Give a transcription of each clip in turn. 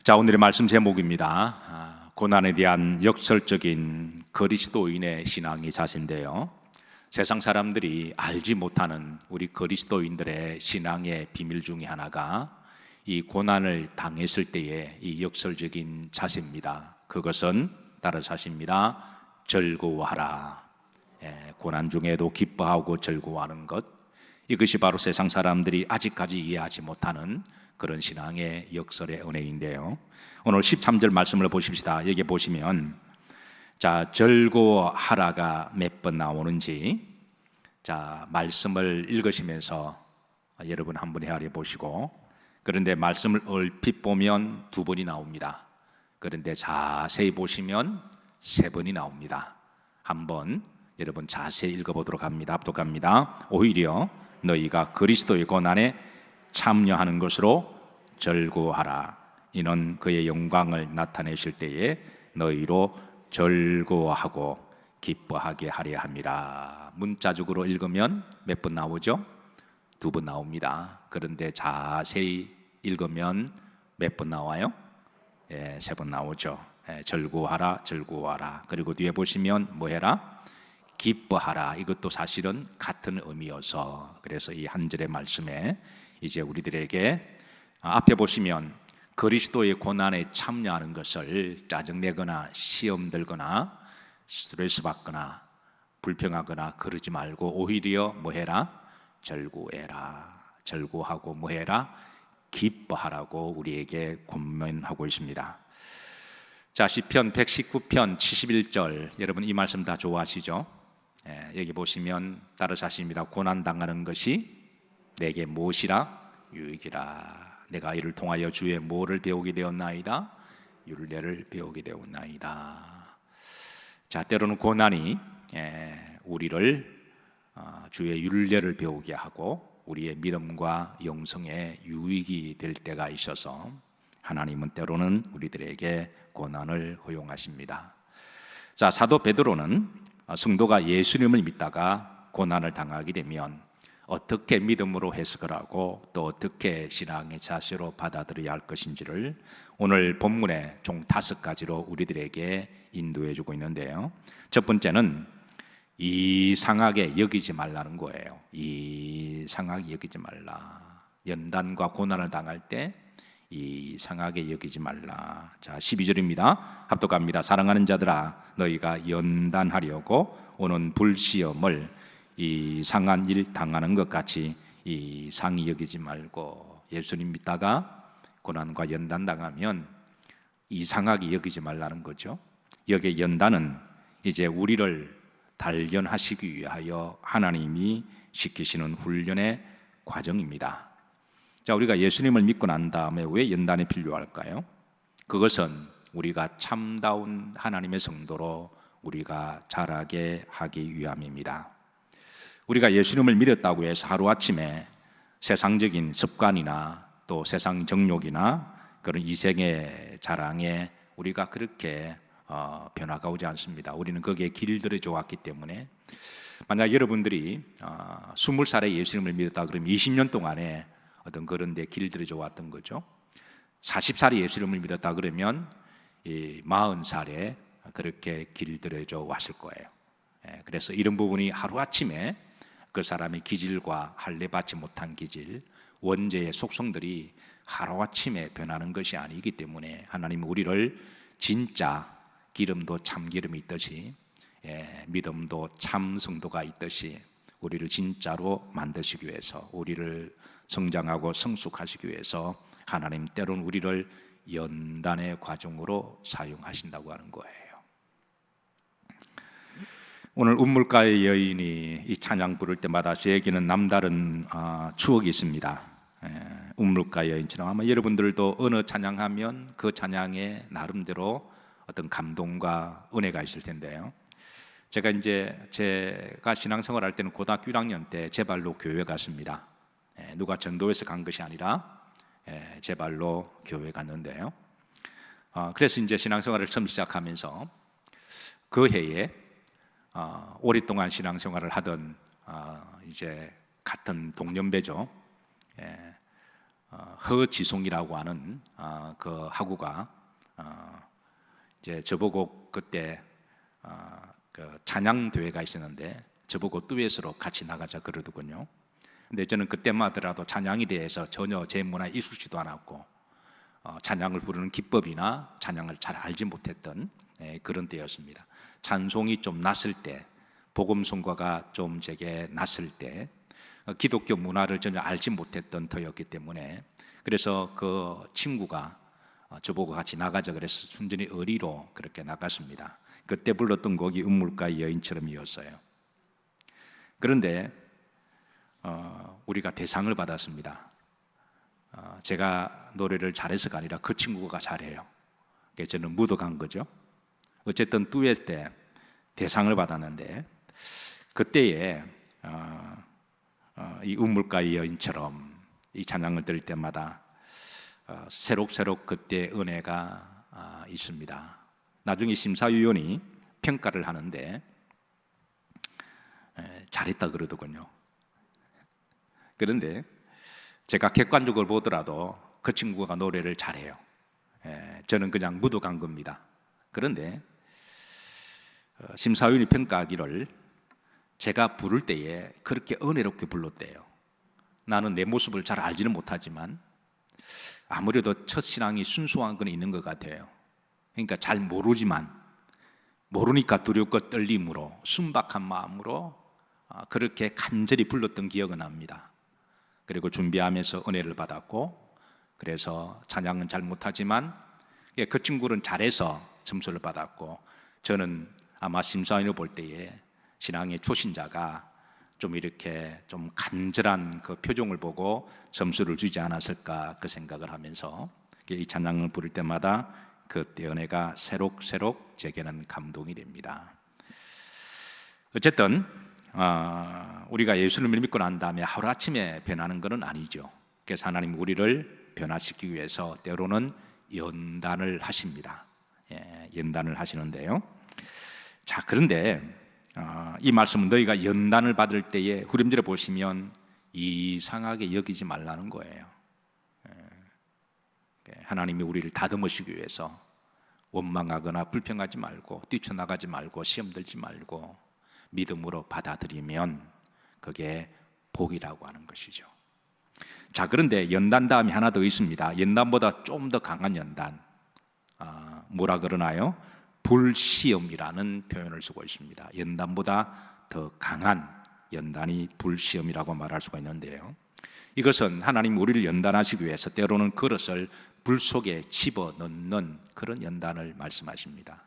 자, 오늘의 말씀 제목입니다. 고난에 대한 역설적인 그리스도인의 신앙의 자세인데요. 세상 사람들이 알지 못하는 우리 그리스도인들의 신앙의 비밀 중에 하나가 이 고난을 당했을 때의 이 역설적인 자세입니다. 그것은 따라서 하십니다. 즐거워하라. 고난 중에도 기뻐하고 즐거워하는 것, 이것이 바로 세상 사람들이 아직까지 이해하지 못하는 그런 신앙의 역설의 은혜인데요. 오늘 13절 말씀을 보십시다. 여기 보시면 즐거워하라가 몇 번 나오는지 말씀을 읽으시면서 여러분 한번 헤아려 보시고, 그런데 말씀을 얼핏 보면 2번이 나옵니다. 그런데 자세히 보시면 3번이 나옵니다. 한번 여러분 자세히 읽어보도록 합니다. 합독합니다. 오히려 너희가 그리스도의 고난에 참여하는 것으로 즐거워하라. 이는 그의 영광을 나타내실 때에 너희로 즐거워하고 기뻐하게 하려 함이라. 문자적으로 읽으면 몇 번 나오죠? 2번 나옵니다. 그런데 자세히 읽으면 몇 번 나와요? 3번 나오죠. 즐거워하라, 즐거워하라. 그리고 뒤에 보시면 뭐 해라? 기뻐하라. 이것도 사실은 같은 의미여서, 그래서 이 한 절의 말씀에 이제 우리들에게 앞에 보시면 그리스도의 고난에 참여하는 것을 짜증내거나 시험 들거나 스트레스 받거나 불평하거나 그러지 말고 오히려 뭐 해라? 즐거워해라. 즐거워하고 뭐 해라? 기뻐하라고 우리에게 권면하고 있습니다. 시편 119편 71절, 여러분 이 말씀 다 좋아하시죠? 여기 보시면 따라서 하십니다. 고난 당하는 것이 내게 무엇이라? 유익이라. 내가 이를 통하여 주의 뭐를 배우게 되었나이다? 율례를 배우게 되었나이다. 때로는 고난이 우리를 주의 율례를 배우게 하고 우리의 믿음과 영성에 유익이 될 때가 있어서 하나님은 때로는 우리들에게 고난을 허용하십니다. 사도 베드로는 성도가 예수님을 믿다가 고난을 당하게 되면 어떻게 믿음으로 해석을 하고 또 어떻게 신앙의 자세로 받아들여야 할 것인지를 오늘 본문의 총 5가지로 우리들에게 인도해 주고 있는데요. 첫 번째는 이상하게 여기지 말라는 거예요. 이상하게 여기지 말라. 연단과 고난을 당할 때 이상하게 여기지 말라. 12절입니다. 합독합니다. 사랑하는 자들아, 너희가 연단하려고 오는 불시험을 이상한 일 당하는 것 같이 이상히 여기지 말고, 예수님 믿다가 고난과 연단 당하면 이상하게 여기지 말라는 거죠. 여기에 연단은 이제 우리를 단련하시기 위하여 하나님이 시키시는 훈련의 과정입니다. 우리가 예수님을 믿고 난 다음에 왜 연단이 필요할까요? 그것은 우리가 참다운 하나님의 성도로 우리가 자라게 하기 위함입니다. 우리가 예수님을 믿었다고 해서 하루아침에 세상적인 습관이나 또 세상 정욕이나 그런 이생의 자랑에 우리가 그렇게 변화가 오지 않습니다. 우리는 거기에 길들여져 왔기 때문에, 만약 여러분들이 20살에 예수님을 믿었다 그러면 20년 동안에 어떤 그런 데 길들여져 왔던 거죠. 40살에 예수님을 믿었다 그러면 40살에 그렇게 길들여져 왔을 거예요. 그래서 이런 부분이 하루아침에 그 사람의 기질과 할례받지 못한 기질, 원죄의 속성들이 하루아침에 변하는 것이 아니기 때문에 하나님은 우리를 진짜 기름도 참기름이 있듯이 믿음도 참 성도가 있듯이 우리를 진짜로 만드시기 위해서, 우리를 성장하고 성숙하시기 위해서 하나님 때로는 우리를 연단의 과정으로 사용하신다고 하는 거예요. 오늘 운물가의 여인이 이 찬양 부를 때마다 저에게는 남다른 추억이 있습니다. 운물가의 여인처럼 아마 여러분들도 어느 찬양하면 그 찬양에 나름대로 어떤 감동과 은혜가 있을 텐데요. 제가 신앙생활 할 때는 고등학교 1학년 때 제 발로 교회 갔습니다. 누가 전도해서 간 것이 아니라 제 발로 교회 갔는데요. 그래서 이제 신앙생활을 처음 시작하면서 그 해에 오랫동안 신앙생활을 하던 이제 같은 동년배죠. 허지송이라고 하는 그 학우가 이제 저보고 그때 그 찬양 대회가 있었는데 저보고 듀엣으로 같이 나가자 그러더군요. 근데 저는 그때마더라도 찬양에 대해서 전혀 제 문화에 익숙지도 않았고 찬양을 부르는 기법이나 찬양을 잘 알지 못했던 그런 때였습니다. 찬송이 좀 났을 때, 복음성가가 좀 제게 났을 때 기독교 문화를 전혀 알지 못했던 터였기 때문에 그래서 그 친구가 저보고 같이 나가자 그래서 순전히 의리로 그렇게 나갔습니다. 그때 불렀던 곡이 음물가의 여인처럼이었어요. 그런데 우리가 대상을 받았습니다. 제가 노래를 잘해서가 아니라 그 친구가 잘해요. 그래서 저는 묻어간 거죠. 어쨌든 듀엣 때 대상을 받았는데 그때에 이 음물가의 여인처럼 이 찬양을 들을 때마다 새록새록 그때 은혜가 있습니다. 나중에 심사위원이 평가를 하는데 잘했다 그러더군요. 그런데 제가 객관적으로 보더라도 그 친구가 노래를 잘해요. 저는 그냥 묻어간 겁니다. 그런데 심사위원이 평가하기를 제가 부를 때에 그렇게 은혜롭게 불렀대요. 나는 내 모습을 잘 알지는 못하지만 아무래도 첫 신앙이 순수한 건 있는 것 같아요. 그러니까 잘 모르지만 모르니까 두렵고 떨림으로 순박한 마음으로 그렇게 간절히 불렀던 기억은 납니다. 그리고 준비하면서 은혜를 받았고 그래서 찬양은 잘 못하지만 그 친구는 잘해서 점수를 받았고 저는 아마 심사위원을 볼 때에 신앙의 초신자가 좀 이렇게 좀 간절한 그 표정을 보고 점수를 주지 않았을까 그 생각을 하면서 이 찬양을 부를 때마다 그때 은혜가 새록새록 제게는 감동이 됩니다. 어쨌든 우리가 예수님을 믿고 난 다음에 하루아침에 변하는 것은 아니죠. 그래서 하나님 우리를 변화시키기 위해서 때로는 연단을 하십니다. 연단을 하시는데요. 자, 그런데 이 말씀은 너희가 연단을 받을 때에 후렴절에 보시면 이상하게 여기지 말라는 거예요. 하나님이 우리를 다듬으시기 위해서 원망하거나 불평하지 말고 뛰쳐나가지 말고 시험 들지 말고 믿음으로 받아들이면 그게 복이라고 하는 것이죠. 자, 그런데 연단 다음에 하나 더 있습니다. 연단보다 좀 더 강한 연단, 뭐라 그러나요? 불시험이라는 표현을 쓰고 있습니다. 연단보다 더 강한 연단이 불시험이라고 말할 수가 있는데요. 이것은 하나님 우리를 연단하시기 위해서 때로는 그릇을 불 속에 집어넣는 그런 연단을 말씀하십니다.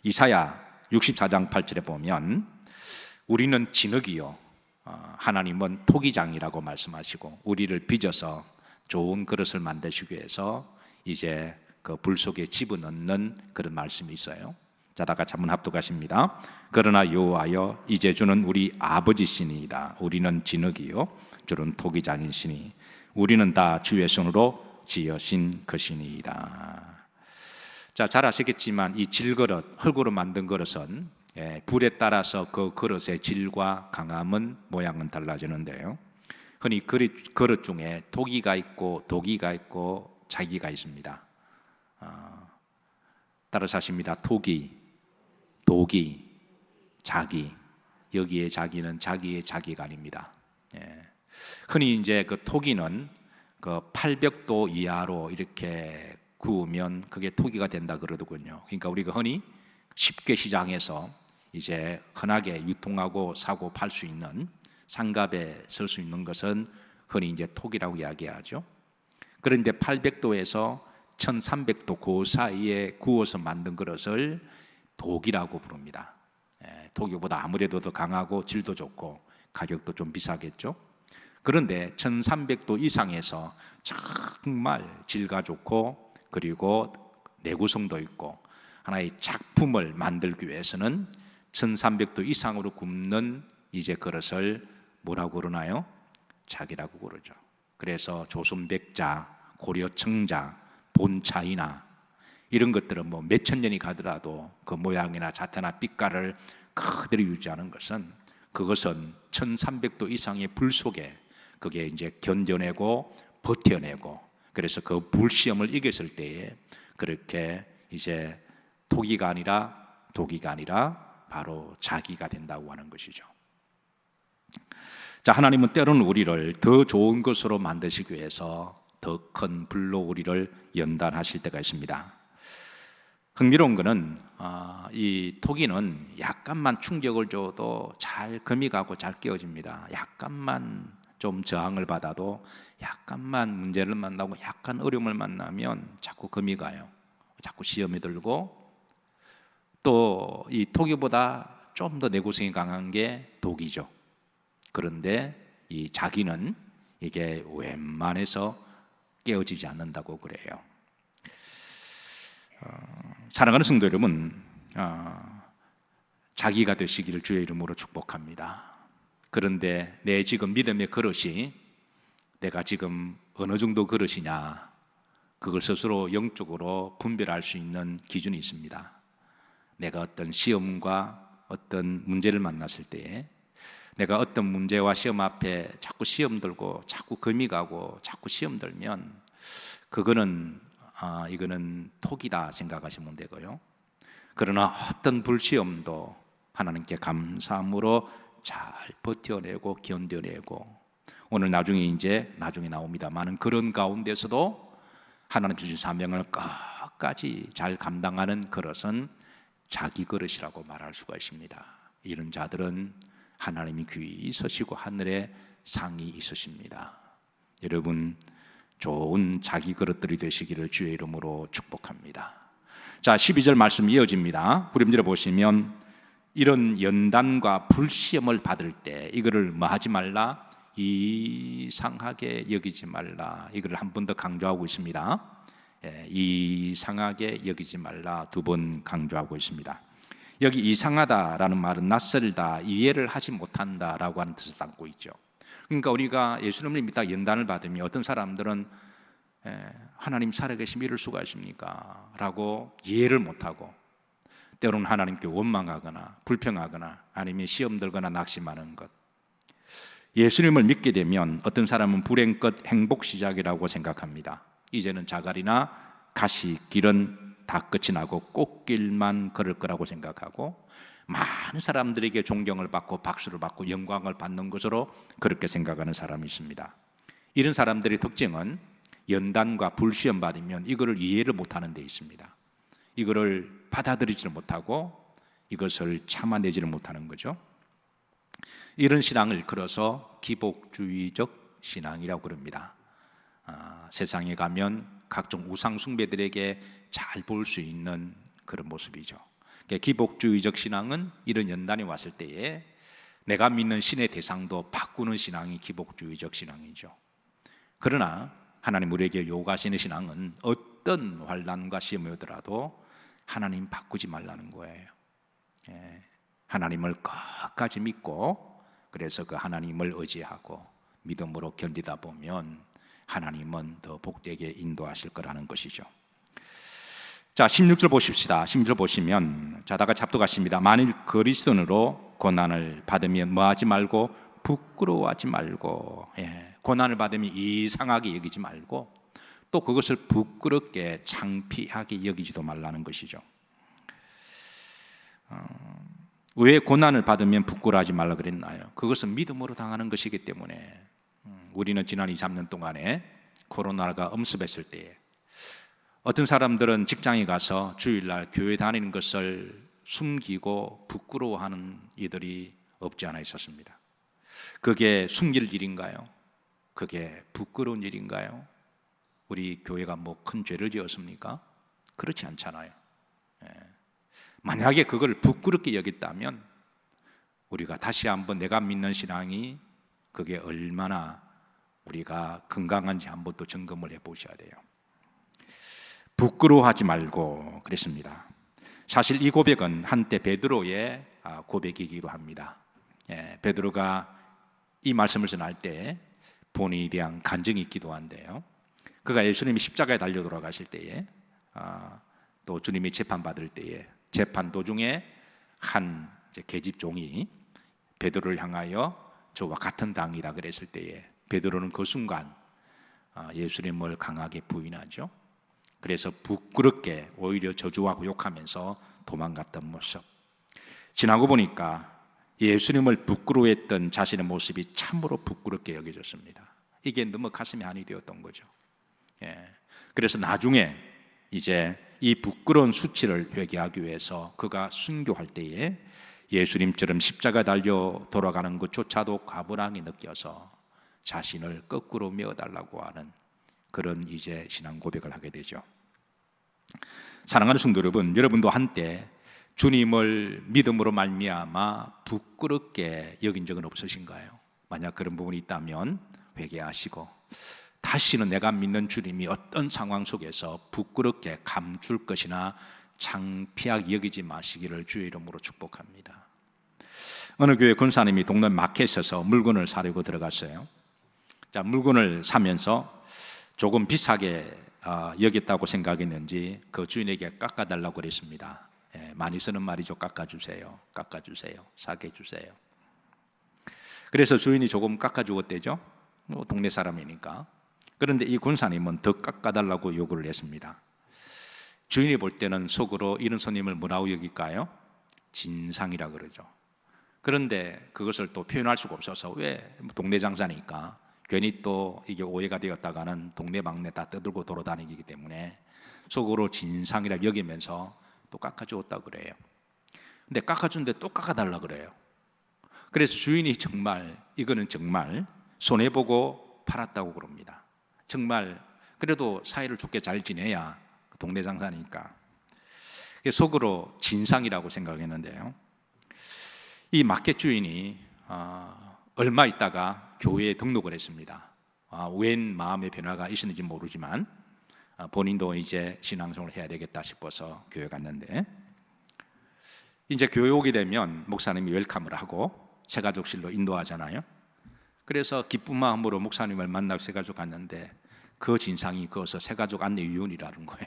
이사야 64장 8절에 보면 우리는 진흙이요 하나님은 토기장이라고 말씀하시고 우리를 빚어서 좋은 그릇을 만드시기 위해서 이제 그 불 속에 집어넣는 그런 말씀이 있어요. 자, 다 같이 한번 합독하십니다. 그러나 여호와여 이제 주는 우리 아버지시니이다. 우리는 진흙이요 주는 토기장이시니 우리는 다 주의 손으로 지으신 것이니이다. 자, 잘 아시겠지만 이 질그릇, 흙으로 만든 그릇은 불에 따라서 그 그릇의 질과 강함은 모양은 달라지는데요. 흔히 그릇 중에 토기가 있고 도기가 있고 자기가 있습니다. 따라서 하십니다. 토기, 도기, 자기. 여기에 자기는 자기의 자기가 아닙니다. 흔히 이제 그 토기는 그 800도 이하로 이렇게 구우면 그게 토기가 된다 그러더군요. 그러니까 우리가 흔히 쉽게 시장에서 이제 흔하게 유통하고 사고 팔 수 있는 상갑에 쓸 수 있는 것은 흔히 이제 토기라고 이야기하죠. 그런데 800도에서 1300도 그 사이에 구워서 만든 그릇을 도기라고 부릅니다. 도기보다 아무래도 더 강하고 질도 좋고 가격도 좀 비싸겠죠. 그런데 1300도 이상에서 정말 질가 좋고 그리고 내구성도 있고 하나의 작품을 만들기 위해서는 1300도 이상으로 굽는 이제 그릇을 뭐라고 그러나요? 자기라고 그러죠. 그래서 조선백자, 고려청자, 본차이나 이런 것들은 뭐 몇천 년이 가더라도 그 모양이나 자태나 빛깔을 그대로 유지하는 것은 그것은 1300도 이상의 불 속에 그게 이제 견뎌내고 버텨내고, 그래서 그 불시험을 이겼을 때에 그렇게 이제 독이가 아니라 바로 자기가 된다고 하는 것이죠. 자, 하나님은 때로는 우리를 더 좋은 것으로 만드시기 위해서 더 큰 불로 우리를 연단하실 때가 있습니다. 흥미로운 것은 이 토기는 약간만 충격을 줘도 잘 금이 가고 잘 깨어집니다. 약간만 좀 저항을 받아도, 약간만 문제를 만나고 약간 어려움을 만나면 자꾸 금이 가요. 자꾸 시험이 들고, 또 이 토기보다 좀 더 내구성이 강한 게 독이죠. 그런데 이 자기는 이게 웬만해서 깨어지지 않는다고 그래요. 사랑하는 성도 여러분, 자기가 되시기를 주의 이름으로 축복합니다. 그런데 내 지금 믿음의 그릇이 내가 지금 어느 정도 그릇이냐, 그걸 스스로 영적으로 분별할 수 있는 기준이 있습니다. 내가 어떤 시험과 어떤 문제를 만났을 때에, 내가 어떤 문제와 시험 앞에 자꾸 시험 들고 자꾸 금이 가고 자꾸 시험 들면 이거는 톡이다 생각하시면 되고요. 그러나 어떤 불시험도 하나님께 감사함으로 잘 버텨내고 견뎌내고, 오늘 나중에 나옵니다만 그런 가운데서도 하나님 주신 사명을 끝까지 잘 감당하는 그릇은 자기 그릇이라고 말할 수가 있습니다. 이런 자들은 하나님이 귀히 서시고 하늘에 상이 있으십니다. 여러분, 좋은 자기 그릇들이 되시기를 주의 이름으로 축복합니다. 자, 12절 말씀 이어집니다. 후렴절에 보시면 이런 연단과 불시험을 받을 때 이거를 뭐 하지 말라? 이상하게 여기지 말라. 이거를 한 번 더 강조하고 있습니다. 이상하게 여기지 말라, 두 번 강조하고 있습니다. 여기 이상하다라는 말은 낯설다, 이해를 하지 못한다라고 하는 뜻을 담고 있죠. 그러니까 우리가 예수님을 믿다 연단을 받으면 어떤 사람들은 하나님 살아계심 이럴 수가 있습니까? 라고 이해를 못하고, 때로는 하나님께 원망하거나 불평하거나 아니면 시험 들거나 낙심하는 것. 예수님을 믿게 되면 어떤 사람은 불행 끝 행복 시작이라고 생각합니다. 이제는 자갈이나 가시길은 다 끝이 나고 꽃길만 걸을 거라고 생각하고, 많은 사람들에게 존경을 받고 박수를 받고 영광을 받는 것으로 그렇게 생각하는 사람이 있습니다. 이런 사람들의 특징은 연단과 불시험 받으면 이거를 이해를 못하는 데 있습니다. 이거를 받아들이지를 못하고 이것을 참아내지를 못하는 거죠. 이런 신앙을 일컬어서 기복주의적 신앙이라고 그럽니다. 세상에 가면 각종 우상 숭배들에게 잘 볼 수 있는 그런 모습이죠. 기복주의적 신앙은 이런 연단이 왔을 때에 내가 믿는 신의 대상도 바꾸는 신앙이 기복주의적 신앙이죠. 그러나 하나님 우리에게 요구하시는 신앙은 어떤 환난과 시험이 오더라도 하나님 바꾸지 말라는 거예요. 하나님을 끝까지 믿고, 그래서 그 하나님을 의지하고 믿음으로 견디다 보면 하나님은 더 복되게 인도하실 거라는 것이죠. 자, 16절 보십시다. 16절 보시면, 자, 다가 잡독하십니다. 만일 그리스도인으로 고난을 받으면 뭐하지 말고 부끄러워하지 말고, 고난을 받으면 이상하게 여기지 말고 또 그것을 부끄럽게 창피하게 여기지도 말라는 것이죠. 왜 고난을 받으면 부끄러워하지 말라 그랬나요? 그것은 믿음으로 당하는 것이기 때문에. 우리는 지난 2, 3년 동안에 코로나가 엄습했을 때에 어떤 사람들은 직장에 가서 주일날 교회 다니는 것을 숨기고 부끄러워하는 이들이 없지 않아 있었습니다. 그게 숨길 일인가요? 그게 부끄러운 일인가요? 우리 교회가 뭐 큰 죄를 지었습니까? 그렇지 않잖아요. 만약에 그걸 부끄럽게 여겼다면 우리가 다시 한번 내가 믿는 신앙이 그게 얼마나 우리가 건강한지 한번 또 점검을 해보셔야 돼요. 부끄러워하지 말고 그랬습니다. 사실 이 고백은 한때 베드로의 고백이기도 합니다. 베드로가 이 말씀을 전할 때 본인에 대한 간증이 있기도 한데요. 그가 예수님이 십자가에 달려 돌아가실 때에 또 주님이 재판받을 때에 재판 도중에 한 계집종이 베드로를 향하여 저와 같은 당이다 그랬을 때에 베드로는 그 순간 예수님을 강하게 부인하죠. 그래서 부끄럽게 오히려 저주하고 욕하면서 도망갔던 모습. 지나고 보니까 예수님을 부끄러워했던 자신의 모습이 참으로 부끄럽게 여겨졌습니다. 이게 너무 가슴이 한이 되었던 거죠. 그래서 나중에 이제 이 부끄러운 수치를 회개하기 위해서 그가 순교할 때에 예수님처럼 십자가 달려 돌아가는 것조차도 가분하게 느껴서 자신을 거꾸로 메어달라고 하는 그런 이제 신앙 고백을 하게 되죠. 사랑하는 성도 여러분, 여러분도 한때 주님을 믿음으로 말미암아 부끄럽게 여긴 적은 없으신가요? 만약 그런 부분이 있다면 회개하시고 다시는 내가 믿는 주님이 어떤 상황 속에서 부끄럽게 감출 것이나 창피하게 여기지 마시기를 주의 이름으로 축복합니다. 어느 교회 권사님이 동네 마켓에서 물건을 사려고 들어갔어요. 자, 물건을 사면서 조금 비싸게 여겼다고 생각했는지 그 주인에게 깎아달라고 그랬습니다. 많이 쓰는 말이죠. 깎아주세요. 깎아주세요. 사게 해주세요. 그래서 주인이 조금 깎아주었대죠. 동네 사람이니까. 그런데 이 권사님은 더 깎아달라고 요구를 했습니다. 주인이 볼 때는 속으로 이런 손님을 뭐라고 여길까요? 진상이라 그러죠. 그런데 그것을 또 표현할 수가 없어서 왜 동네 장사니까 괜히 또 이게 오해가 되었다가는 동네방네 다 떠들고 돌아다니기 때문에 속으로 진상이라 여기면서 또 깎아주었다 그래요. 근데 깎아준데 또 깎아달라 그래요. 그래서 주인이 정말 이거는 정말 손해보고 팔았다고 그럽니다. 정말 그래도 사이를 좋게 잘 지내야 동네 장사니까 속으로 진상이라고 생각했는데요. 이 마켓 주인이 얼마 있다가 교회에 등록을 했습니다. 웬 마음의 변화가 있었는지 모르지만 본인도 이제 신앙생활을 해야 되겠다 싶어서 교회 갔는데 이제 교회 오게 되면 목사님이 웰컴을 하고 새가족실로 인도하잖아요. 그래서 기쁜 마음으로 목사님을 만나고 새가족 갔는데 그 진상이 그어서 새가족 안내위원이라는 거예요.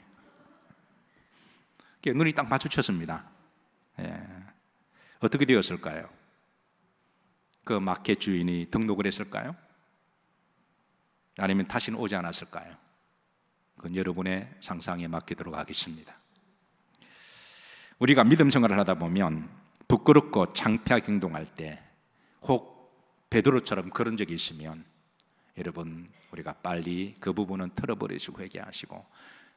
눈이 딱 마주쳤습니다. 어떻게 되었을까요? 그 마켓 주인이 등록을 했을까요? 아니면 다시는 오지 않았을까요? 그건 여러분의 상상에 맡기도록 하겠습니다. 우리가 믿음 생활을 하다 보면 부끄럽고 창피하게 행동할 때 혹 베드로처럼 그런 적이 있으면 여러분 우리가 빨리 그 부분은 털어버리시고 회개하시고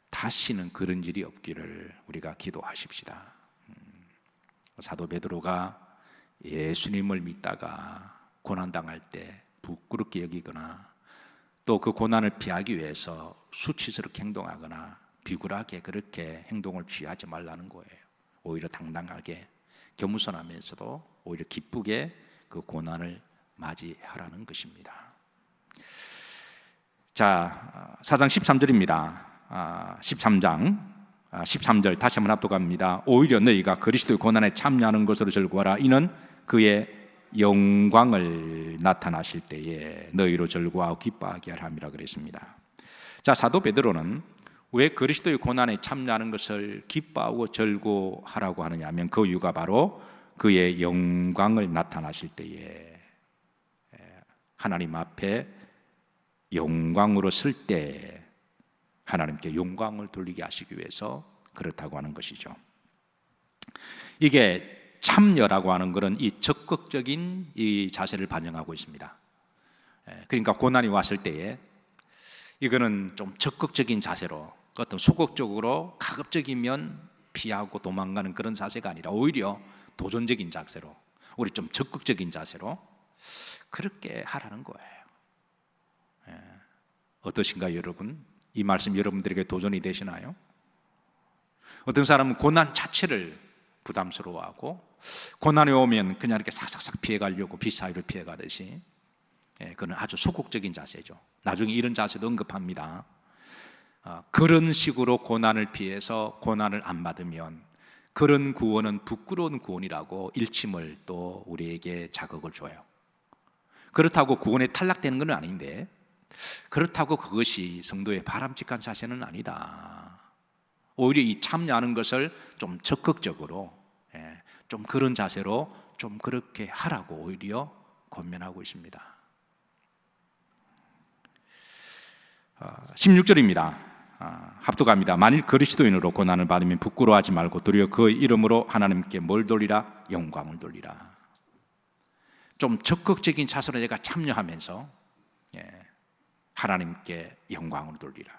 다시는 그런 일이 없기를 우리가 기도하십시다. 사도 베드로가 예수님을 믿다가 고난당할 때 부끄럽게 여기거나 또 그 고난을 피하기 위해서 수치스럽게 행동하거나 비굴하게 그렇게 행동을 취하지 말라는 거예요. 오히려 당당하게 겸손하면서도 오히려 기쁘게 그 고난을 맞이하라는 것입니다. 자, 4장 13절입니다. 13장 13절 다시 한번 합독합니다. 오히려 너희가 그리스도의 고난에 참여하는 것으로 즐거워라. 이는 그의 영광을 나타나실 때에 너희로 즐거워하고 기뻐하게 하라 함이라 그랬습니다. 자, 사도 베드로는 왜 그리스도의 고난에 참여하는 것을 기뻐하고 즐거워하라고 하느냐 하면 그 이유가 바로 그의 영광을 나타나실 때에 하나님 앞에 영광으로 쓸 때 하나님께 영광을 돌리게 하시기 위해서 그렇다고 하는 것이죠. 이게 참여라고 하는 것은 이 적극적인 이 자세를 반영하고 있습니다. 그러니까 고난이 왔을 때에 이거는 좀 적극적인 자세로 어떤 소극적으로 가급적이면 피하고 도망가는 그런 자세가 아니라 오히려 도전적인 자세로 우리 좀 적극적인 자세로 그렇게 하라는 거예요. 어떠신가요, 여러분? 이 말씀 여러분들에게 도전이 되시나요? 어떤 사람은 고난 자체를 부담스러워하고 고난이 오면 그냥 이렇게 싹싹싹 피해가려고 비사이를 피해가듯이 그건 아주 소극적인 자세죠. 나중에 이런 자세도 언급합니다. 그런 식으로 고난을 피해서 고난을 안 받으면 그런 구원은 부끄러운 구원이라고 일침을 또 우리에게 자극을 줘요. 그렇다고 구원에 탈락되는 건 아닌데 그렇다고 그것이 성도의 바람직한 자세는 아니다. 오히려 이 참여하는 것을 좀 적극적으로 좀 그런 자세로 좀 그렇게 하라고 오히려 권면하고 있습니다. 16절입니다. 합독합니다. 만일 그리스도인으로 고난을 받으면 부끄러워하지 말고 도리어 그 이름으로 하나님께 뭘 돌리라? 영광을 돌리라. 좀 적극적인 자세로 내가 참여하면서 하나님께 영광을 돌리라.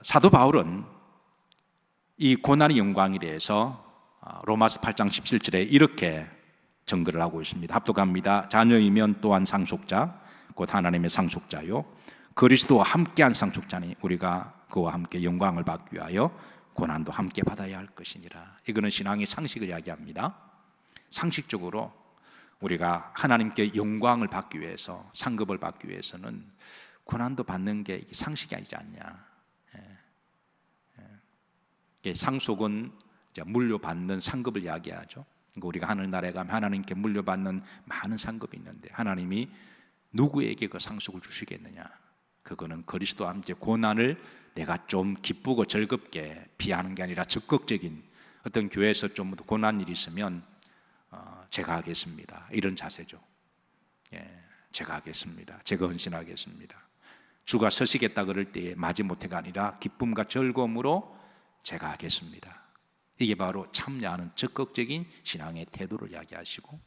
사도 바울은 이 고난의 영광에 대해서 로마서 8장 17절에 이렇게 증거를 하고 있습니다. 합독합니다. 자녀이면 또한 상속자, 곧 하나님의 상속자요 그리스도와 함께한 상속자니 우리가 그와 함께 영광을 받기 위하여 고난도 함께 받아야 할 것이니라. 이거는 신앙의 상식을 이야기합니다. 상식적으로 우리가 하나님께 영광을 받기 위해서, 상급을 받기 위해서는 고난도 받는 게 상식이 아니지 않냐. 상속은 물려받는 상급을 이야기하죠. 우리가 하늘나라에 가면 하나님께 물려받는 많은 상급이 있는데 하나님이 누구에게 그 상속을 주시겠느냐? 그거는 그리스도와 함께 고난을 내가 좀 기쁘고 즐겁게 비하는 게 아니라 적극적인 어떤 교회에서 좀 고난 일이 있으면 제가 하겠습니다. 이런 자세죠. 제가 하겠습니다. 제가 헌신하겠습니다. 주가 서시겠다 그럴 때에 마지못해가 아니라 기쁨과 즐거움으로 제가 하겠습니다. 이게 바로 참여하는 적극적인 신앙의 태도를 이야기하시고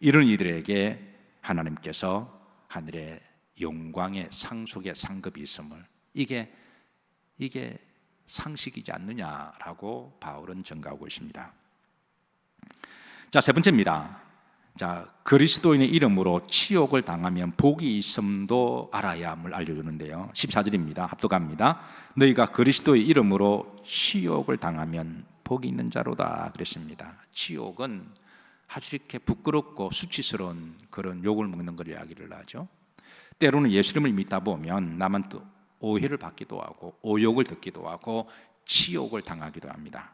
이런 이들에게 하나님께서 하늘의 영광의 상속의 상급이 있음을 이게 상식이지 않느냐라고 바울은 증거하고 있습니다. 자, 세 번째입니다. 자, 그리스도인의 이름으로 치욕을 당하면 복이 있음도 알아야 함을 알려주는데요. 14절입니다. 합독합니다. 너희가 그리스도의 이름으로 치욕을 당하면 복이 있는 자로다 그랬습니다. 치욕은 아주 이렇게 부끄럽고 수치스러운 그런 욕을 먹는 걸 이야기를 하죠. 때로는 예수님을 믿다 보면 남은 또 오해를 받기도 하고 오욕을 듣기도 하고 치욕을 당하기도 합니다.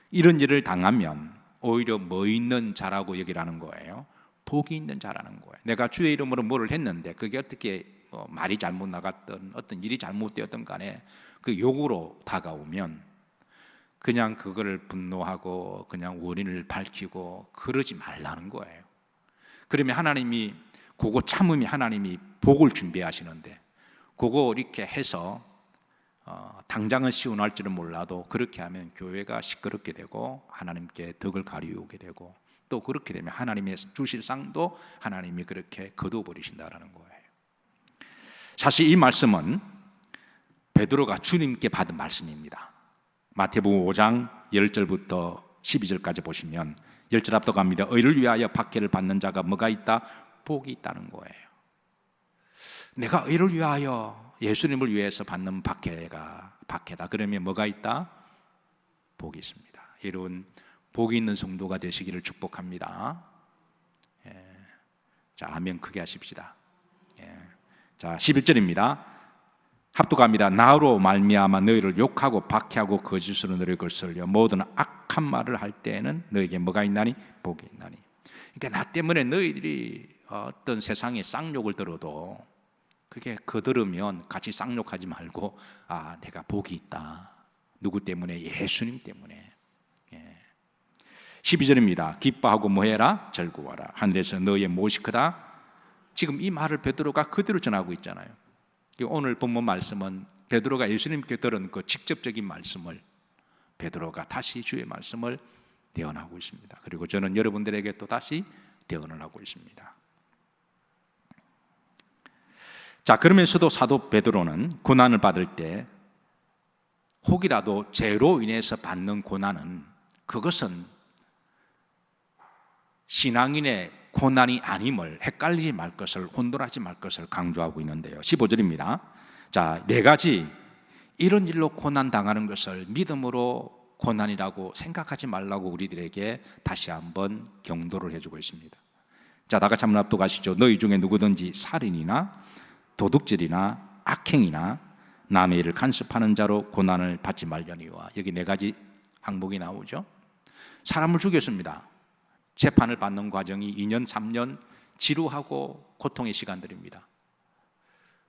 이런 일을 당하면 오히려 뭐 있는 자라고 여기라는 거예요. 복이 있는 자라는 거예요. 내가 주의 이름으로 뭐를 했는데 그게 어떻게 말이 잘못 나갔던 어떤 일이 잘못되었던 간에 그 욕으로 다가오면 그냥 그거를 분노하고 그냥 원인을 밝히고 그러지 말라는 거예요. 그러면 하나님이 그거 참음이 하나님이 복을 준비하시는데 그거 이렇게 해서 당장은 시원할지는 몰라도 그렇게 하면 교회가 시끄럽게 되고 하나님께 덕을 가리우게 되고 또 그렇게 되면 하나님의 주실 상도 하나님이 그렇게 거둬버리신다라는 거예요. 사실 이 말씀은 베드로가 주님께 받은 말씀입니다. 마태복음 5장 10절부터 12절까지 보시면 10절 합독합니다. 의를 위하여 박해를 받는 자가 뭐가 있다? 복이 있다는 거예요. 내가 의를 위하여 예수님을 위해서 받는 박해다. 그러면 뭐가 있다? 복이 있습니다. 여러분 복이 있는 성도가 되시기를 축복합니다. 자, 아멘 크게 하십시다. 자, 11절입니다. 합독합니다. 나로 말미암아 너희를 욕하고 박해하고 거짓으로 너희를 거슬려 모든 악한 말을 할 때에는 너희에게 뭐가 있나니? 복이 있나니. 그러니까 나 때문에 너희들이 어떤 세상에 쌍욕을 들어도 그게 거들으면 같이 쌍욕하지 말고 내가 복이 있다. 누구 때문에? 예수님 때문에. 12절입니다. 기뻐하고 뭐해라? 즐거워라. 하늘에서 너희의 무엇이 크다? 지금 이 말을 베드로가 그대로 전하고 있잖아요. 오늘 본문 말씀은 베드로가 예수님께 들은 그 직접적인 말씀을 베드로가 다시 주의 말씀을 대언하고 있습니다. 그리고 저는 여러분들에게 또 다시 대언을 하고 있습니다. 자, 그러면서도 사도 베드로는 고난을 받을 때 혹이라도 죄로 인해서 받는 고난은 그것은 신앙인의 고난이 아님을 헷갈리지 말 것을, 혼돈하지 말 것을 강조하고 있는데요. 15절입니다. 자, 네 가지 이런 일로 고난 당하는 것을 믿음으로 고난이라고 생각하지 말라고 우리들에게 다시 한번 경도를 해주고 있습니다. 자, 다 같이 한번 합독하시죠. 너희 중에 누구든지 살인이나 도둑질이나 악행이나 남의 일을 간섭하는 자로 고난을 받지 말려니와. 여기 네 가지 항목이 나오죠. 사람을 죽였습니다. 재판을 받는 과정이 2년, 3년 지루하고 고통의 시간들입니다.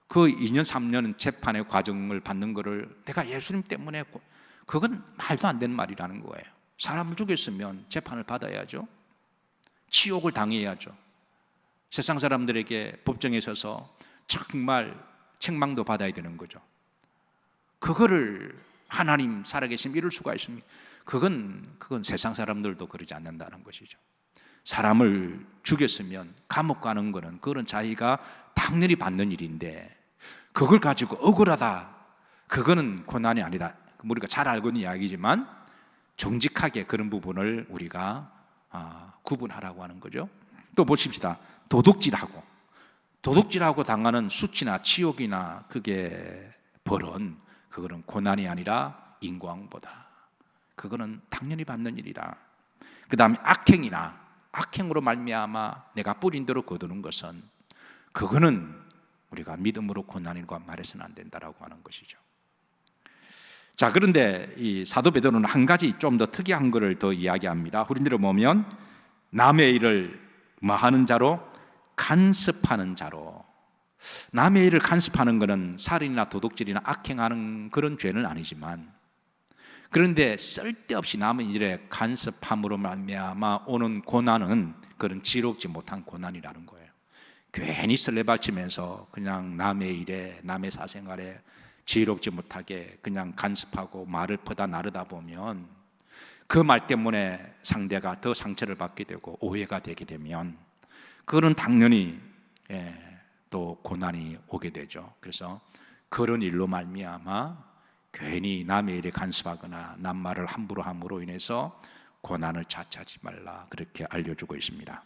그 2년, 3년 재판의 과정을 받는 것을 내가 예수님 때문에, 그건 말도 안 되는 말이라는 거예요. 사람을 죽였으면 재판을 받아야죠. 치욕을 당해야죠. 세상 사람들에게 법정에 서서 정말 책망도 받아야 되는 거죠. 그거를 하나님 살아계심 이룰 수가 있습니까? 그건 세상 사람들도 그러지 않는다는 것이죠. 사람을 죽였으면 감옥 가는 거는 그런 자기가 당연히 받는 일인데, 그걸 가지고 억울하다, 그거는 고난이 아니다. 우리가 잘 알고 있는 이야기지만 정직하게 그런 부분을 우리가 구분하라고 하는 거죠. 또 보십시다. 도둑질하고 당하는 수치나 치욕이나 그게 벌은, 그거는 고난이 아니라 인고항보다, 그거는 당연히 받는 일이다. 그 다음에 악행으로 말미암아 내가 뿌린 대로 거두는 것은, 그거는 우리가 믿음으로 고난이라고 말해서는 안 된다라고 하는 것이죠. 자, 그런데 이 사도 베드로는 한 가지 좀 더 특이한 것을 더 이야기합니다. 후린대로 보면 남의 일을 뭐 하는 자로? 간섭하는 자로. 남의 일을 간섭하는 것은 살인이나 도둑질이나 악행하는 그런 죄는 아니지만, 그런데 쓸데없이 남의 일에 간섭함으로 말미암아 오는 고난은 그런 지롭지 못한 고난이라는 거예요. 괜히 설레발치면서 그냥 남의 일에, 남의 사생활에 지혜롭지 못하게 그냥 간섭하고 말을 퍼다 나르다 보면, 그 말 때문에 상대가 더 상처를 받게 되고 오해가 되게 되면, 그거는 당연히 또 고난이 오게 되죠. 그래서 그런 일로 말미암아 괜히 남의 일에 간섭하거나 남말을 함부로 함으로 인해서 고난을 자처하지 말라, 그렇게 알려주고 있습니다.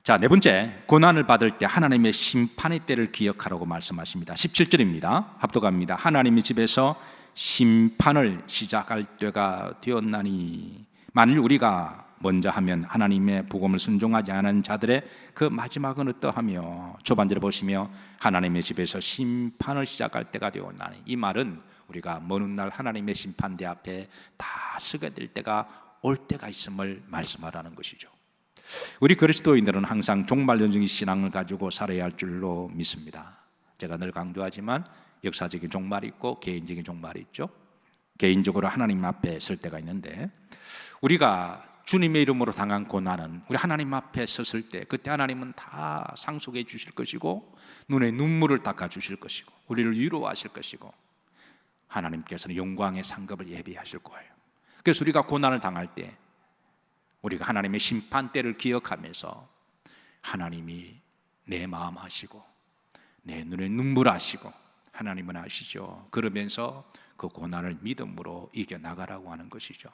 자, 네 번째, 고난을 받을 때 하나님의 심판의 때를 기억하라고 말씀하십니다. 17절입니다. 합독합니다. 하나님의 집에서 심판을 시작할 때가 되었나니, 만일 우리가 먼저 하면 하나님의 복음을 순종하지 않은 자들의 그 마지막은 어떠하며. 초반절에 보시며 하나님의 집에서 심판을 시작할 때가 되었나니, 이 말은 우리가 먼 훗날 하나님의 심판대 앞에 다 서게 될 때가 올 때가 있음을 말씀하라는 것이죠. 우리 그리스도인들은 항상 종말론적인 신앙을 가지고 살아야 할 줄로 믿습니다. 제가 늘 강조하지만 역사적인 종말이 있고 개인적인 종말이 있죠. 개인적으로 하나님 앞에 설 때가 있는데, 우리가 주님의 이름으로 당한 고난은 우리 하나님 앞에 섰을 때, 그때 하나님은 다 상속해 주실 것이고 눈에 눈물을 닦아 주실 것이고 우리를 위로하실 것이고, 하나님께서는 영광의 상급을 예비하실 거예요. 그래서 우리가 고난을 당할 때 우리가 하나님의 심판대를 기억하면서 하나님이 내 마음 아시고 내 눈에 눈물 아시고 하나님은 아시죠. 그러면서 그 고난을 믿음으로 이겨나가라고 하는 것이죠.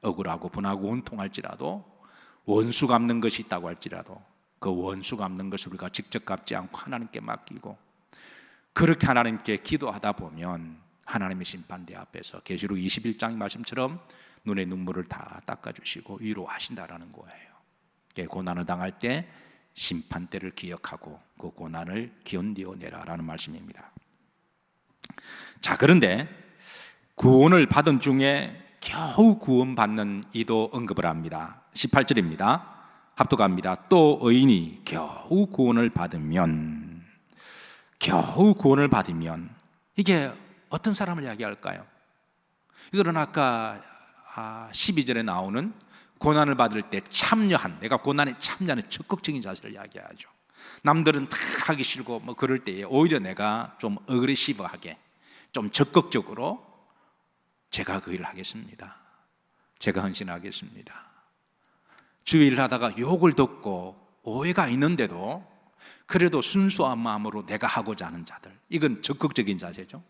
억울하고 분하고 원통할지라도, 원수 갚는 것이 있다고 할지라도 그 원수 갚는 것을 우리가 직접 갚지 않고 하나님께 맡기고, 그렇게 하나님께 기도하다 보면 하나님의 심판대 앞에서 계시록 21장 말씀처럼 눈의 눈물을 다 닦아주시고 위로하신다라는 거예요. 고난을 당할 때 심판대를 기억하고 그 고난을 견뎌내라라는 말씀입니다. 자, 그런데 구원을 받은 중에 겨우 구원받는 이도 언급을 합니다. 18절입니다. 합독합니다. 또 의인이 겨우 구원을 받으면, 이게 어떤 사람을 이야기할까요? 이거는 아까 12절에 나오는 고난을 받을 때 참여한, 내가 고난에 참여하는 적극적인 자세를 이야기하죠. 남들은 다 하기 싫고 뭐 그럴 때에 오히려 내가 좀 어그레시브하게, 좀 적극적으로 제가 그 일을 하겠습니다. 제가 헌신하겠습니다. 주의 일을 하다가 욕을 듣고 오해가 있는데도 그래도 순수한 마음으로 내가 하고자 하는 자들, 이건 적극적인 자세죠.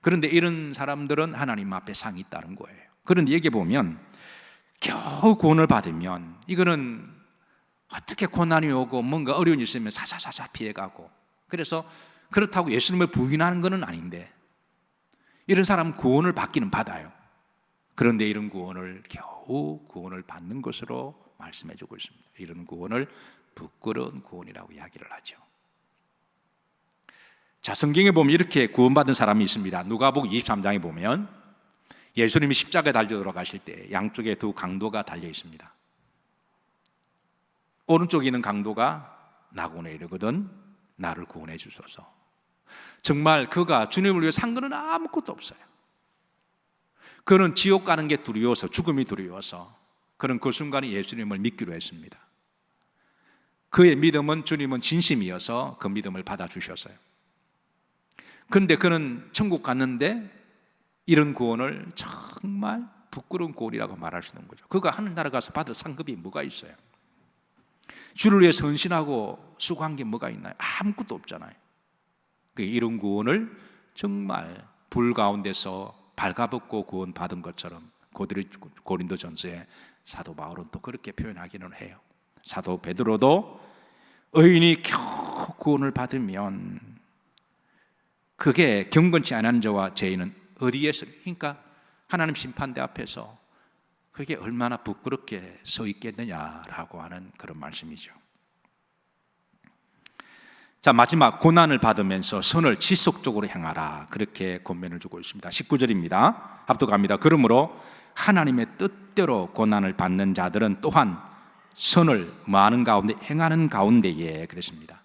그런데 이런 사람들은 하나님 앞에 상이 있다는 거예요. 그런데 여기 보면 겨우 구원을 받으면, 이거는 어떻게 고난이 오고 뭔가 어려움이 있으면 사사사사 피해가고, 그래서 그렇다고 예수님을 부인하는 것은 아닌데, 이런 사람은 구원을 받기는 받아요. 그런데 이런 구원을 겨우 구원을 받는 것으로 말씀해 주고 있습니다. 이런 구원을 부끄러운 구원이라고 이야기를 하죠. 자, 성경에 보면 이렇게 구원받은 사람이 있습니다. 누가복음 23장에 보면 예수님이 십자가에 달려 돌아가실 때 양쪽에 두 강도가 달려 있습니다. 오른쪽에 있는 강도가 나고네 이르거든 나를 구원해 주소서. 정말 그가 주님을 위해 산 것은 아무것도 없어요. 그는 지옥 가는 게 두려워서, 죽음이 두려워서 그는 그 순간에 예수님을 믿기로 했습니다. 그의 믿음은 주님은 진심이어서 그 믿음을 받아주셨어요. 그런데 그는 천국 갔는데 이런 구원을 정말 부끄러운 구원이라고 말할 수 있는 거죠. 그가 하늘나라 가서 받을 상급이 뭐가 있어요? 주를 위해 헌신하고 수고한 게 뭐가 있나요? 아무것도 없잖아요. 이런 구원을 정말 불 가운데서 발가벗고 구원받은 것처럼 고린도전서에 사도 바울은 또 그렇게 표현하기는 해요. 사도 베드로도 의인이 겨우 구원을 받으면 그게 경건치 않은 자와 죄인은 어디에서, 그러니까 하나님 심판대 앞에서 그게 얼마나 부끄럽게 서 있겠느냐라고 하는 그런 말씀이죠. 자, 마지막 고난을 받으면서 선을 지속적으로 행하라, 그렇게 권면을 주고 있습니다. 19절입니다. 합독합니다. 그러므로 하나님의 뜻대로 고난을 받는 자들은 또한 선을 많은 가운데 행하는 가운데에, 그랬습니다.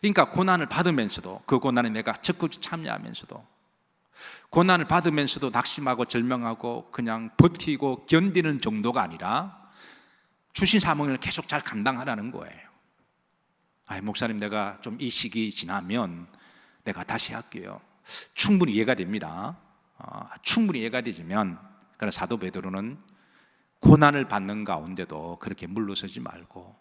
그러니까 고난을 받으면서도, 그 고난에 내가 적극 참여하면서도, 고난을 받으면서도 낙심하고 절망하고 그냥 버티고 견디는 정도가 아니라 주신 사명을 계속 잘 감당하라는 거예요. 목사님, 내가 좀 이 시기 지나면 내가 다시 할게요. 충분히 이해가 됩니다. 충분히 이해가 되지만, 그러나 사도 베드로는 고난을 받는 가운데도 그렇게 물러서지 말고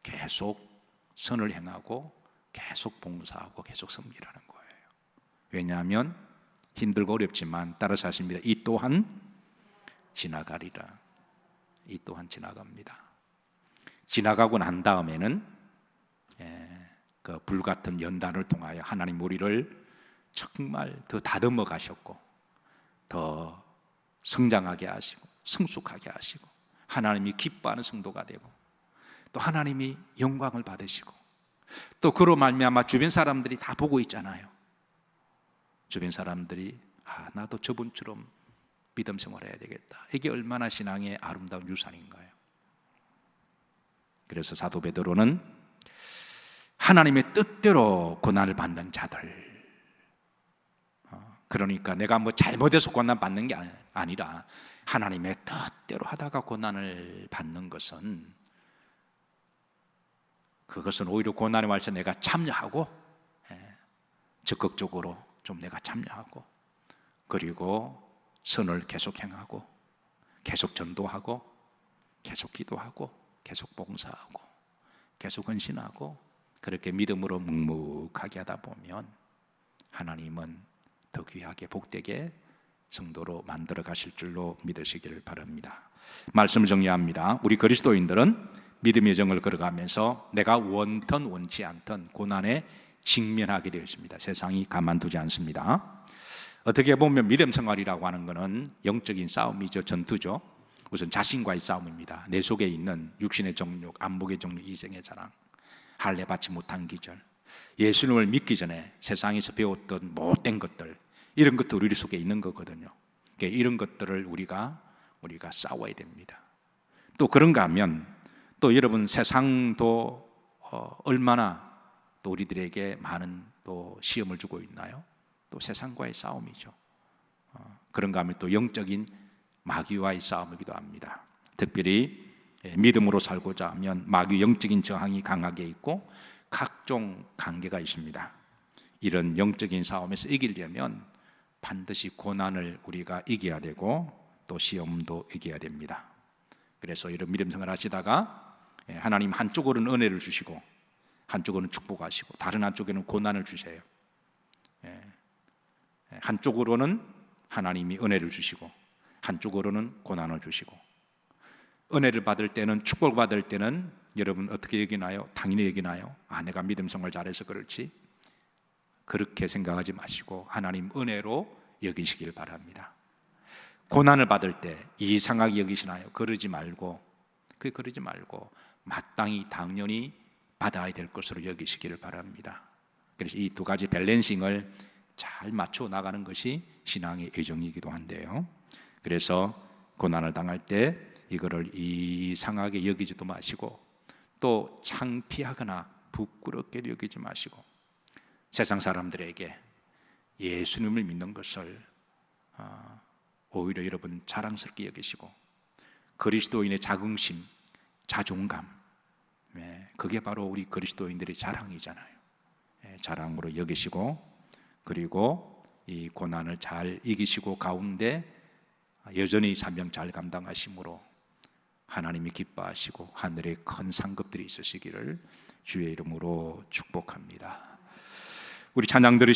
계속 선을 행하고 계속 봉사하고 계속 섬기라는 거예요. 왜냐하면 힘들고 어렵지만 따라서 하십니다. 이 또한 지나가리라. 이 또한 지나갑니다. 지나가고 난 다음에는 그 불같은 연단을 통하여 하나님 우리를 정말 더 다듬어 가셨고 더 성장하게 하시고 성숙하게 하시고 하나님이 기뻐하는 성도가 되고 또 하나님이 영광을 받으시고 또 그로 말미암아 주변 사람들이 다 보고 있잖아요. 주변 사람들이 나도 저분처럼 믿음 생활해야 되겠다. 이게 얼마나 신앙의 아름다운 유산인가요? 그래서 사도 베드로는 하나님의 뜻대로 고난을 받는 자들, 그러니까 내가 뭐 잘못해서 고난 받는 게 아니라 하나님의 뜻대로 하다가 고난을 받는 것은, 그것은 오히려 고난에 와서 내가 참여하고 적극적으로 좀 내가 참여하고, 그리고 선을 계속 행하고 계속 전도하고 계속 기도하고 계속 봉사하고 계속 헌신하고 그렇게 믿음으로 묵묵하게 하다 보면 하나님은 더 귀하게 복되게 성도로 만들어 가실 줄로 믿으시기를 바랍니다. 말씀을 정리합니다. 우리 그리스도인들은 믿음의 여정을 걸어가면서 내가 원턴 원치 않던 고난에 직면하게 되어 있습니다. 세상이 가만두지 않습니다. 어떻게 보면 믿음 생활이라고 하는 것은 영적인 싸움이죠. 전투죠. 우선 자신과의 싸움입니다. 내 속에 있는 육신의 정욕, 안목의 정욕, 이생의 자랑, 할례 받지 못한 기절, 예수님을 믿기 전에 세상에서 배웠던 못된 것들, 이런 것도 우리 속에 있는 거거든요. 그러니까 이런 것들을 우리가 싸워야 됩니다. 또 그런가 하면 또 여러분, 세상도 얼마나 또 우리들에게 많은 또 시험을 주고 있나요? 또 세상과의 싸움이죠. 그런가 하면 또 영적인 마귀와의 싸움이기도 합니다. 특별히 믿음으로 살고자 하면 마귀 영적인 저항이 강하게 있고 각종 관계가 있습니다. 이런 영적인 싸움에서 이기려면 반드시 고난을 우리가 이겨야 되고 또 시험도 이겨야 됩니다. 그래서 이런 믿음 생활 하시다가 하나님 한쪽으로는 은혜를 주시고 한쪽으로는 축복하시고 다른 한쪽에는 고난을 주세요. 한쪽으로는 하나님이 은혜를 주시고 한쪽으로는 고난을 주시고, 은혜를 받을 때는, 축복을 받을 때는 여러분 어떻게 여기나요? 당연히 여기나요? 내가 믿음 생활 잘해서 그렇지? 그렇게 생각하지 마시고 하나님 은혜로 여기시길 바랍니다. 고난을 받을 때 이상하게 여기시나요? 그러지 말고 마땅히 당연히 받아야 될 것으로 여기시기를 바랍니다. 그래서 이 두 가지 밸런싱을 잘 맞춰 나가는 것이 신앙의 여정이기도 한데요. 그래서 고난을 당할 때 이거를 이상하게 여기지도 마시고 또 창피하거나 부끄럽게 여기지 마시고 세상 사람들에게 예수님을 믿는 것을 오히려 여러분 자랑스럽게 여기시고 그리스도인의 자긍심, 자존감, 그게 바로 우리 그리스도인들의 자랑이잖아요. 자랑으로 여기시고, 그리고 이 고난을 잘 이기시고 가운데 여전히 사명 잘 감당하심으로 하나님이 기뻐하시고 하늘에 큰 상급들이 있으시기를 주의 이름으로 축복합니다. 우리 찬양 들으시